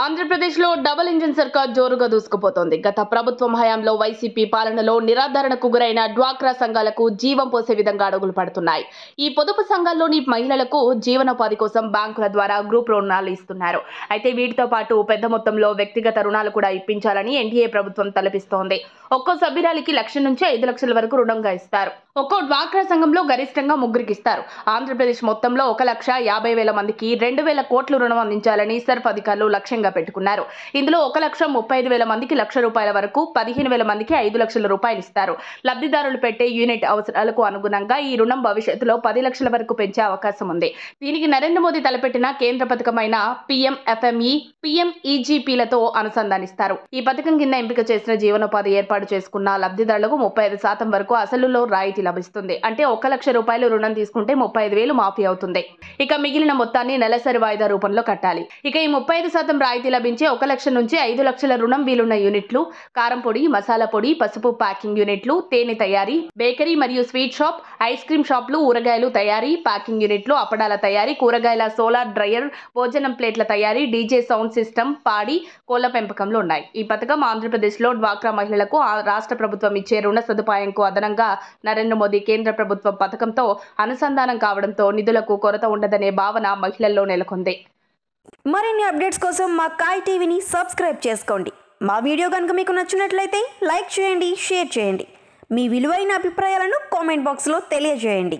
ఆంధ్రప్రదేశ్లో double engine సర్కార్ జోరుగా దూసుకుపోతోంది. గత ప్రభుత్వం హయాంలో వైసీపీ పాలనలో నిరాదరణకు గురైన డ్వాక్రా సంఘాలకు జీవం పోసే విధంగా అడుగులు పడుతున్నాయి. ఈ పొదుపు సంఘాల్లోని మహిళలకు జీవనోపాధి కోసం బ్యాంకుల ద్వారా గ్రూప్ రుణాలు ఇస్తున్నారు. అయితే వీటితో పాటు పెద్ద మొత్తంలో వ్యక్తిగత రుణాలు కూడా ఇప్పించాలని ఎన్డీఏ ప్రభుత్వం తలపిస్తోంది. ఒక్కో సభ్యురాలికి 1,00,000 నుంచి 5,00,000 వరకు రుణంగా ఇస్తారు. ఒక్కో డ్వాక్రా సంఘంలో గరిష్టంగా 3 ఇస్తారు. ఆంధ్రప్రదేశ్ మొత్తంలో 1,50,000 మందికి 2,000 కోట్ల రుణం అందించాలని సర్ఫ్ అధికారులు లక్ష్యంగా పెట్టుకున్నారు. ఇందులో 1,35,000 మందికి ₹1,00,000 వరకు, 15,000 మందికి 5,00,000 రూపాయలు ఇస్తారు. లబ్ధిదారులు పెట్టే యూనిట్ అవసరాలకు అనుగుణంగా ఈ రుణం భవిష్యత్తులో 10 లక్షల వరకు పెంచే అవకాశం ఉంది. దీనికి నరేంద్ర మోదీ తలపెట్టిన కేంద్ర పథకమైన PMFME, PMEGPలతో అనుసంధానిస్తారు. ఈ పథకం కింద ఎంపిక చేసిన జీవనోపాధి ఏర్పాటు చేసుకున్న లబ్ధిదారులకు 35% వరకు అసలులో రాయితీ లభిస్తుంది. అంటే 1,00,000 రూపాయలు రుణం తీసుకుంటే 35,000 మాఫీ అవుతుంది. ఇక మిగిలిన మొత్తాన్ని నెలసరి వాయిదా రూపంలో కట్టాలి. ఇక ఈ 35% రాయితీ లభించే 1,00,000 నుంచి 5,00,000 రుణం వీలున్న యూనిట్లు కారం పొడి, మసాలా పొడి, పసుపు ప్యాకింగ్ యూనిట్లు, తేనె తయారీ, బేకరీ మరియు స్వీట్ షాప్, ఐస్ క్రీమ్ షాపులు, ఊరగాయలు తయారీ, ప్యాకింగ్ యూనిట్లు, అప్పడాల తయారీ, కూరగాయల సోలార్ డ్రయర్, భోజనం ప్లేట్ల తయారీ, డీజే సౌండ్ సిస్టమ్, పాడి, కోళ్ల పెంపకంలో ఉన్నాయి. ఈ పథకం ఆంధ్రప్రదేశ్లో డ్వాక్రా మహిళలకు రాష్ట్ర ప్రభుత్వం ఇచ్చే రుణ సదుపాయంకు అదనంగా నరేంద్ర మోదీ కేంద్ర ప్రభుత్వ పథకంతో అనుసంధానం కావడంతో నిధులకు కొరత ఉండదనే భావన మహిళల్లో నెలకొంది. మరిన్ని అప్డేట్స్ కోసం మా కాయ్ టీవీని సబ్స్క్రైబ్ చేసుకోండి. మా వీడియో కనుక మీకు నచ్చినట్లయితే లైక్ చేయండి, షేర్ చేయండి. మీ విలువైన అభిప్రాయాలను కామెంట్ బాక్స్లో తెలియజేయండి.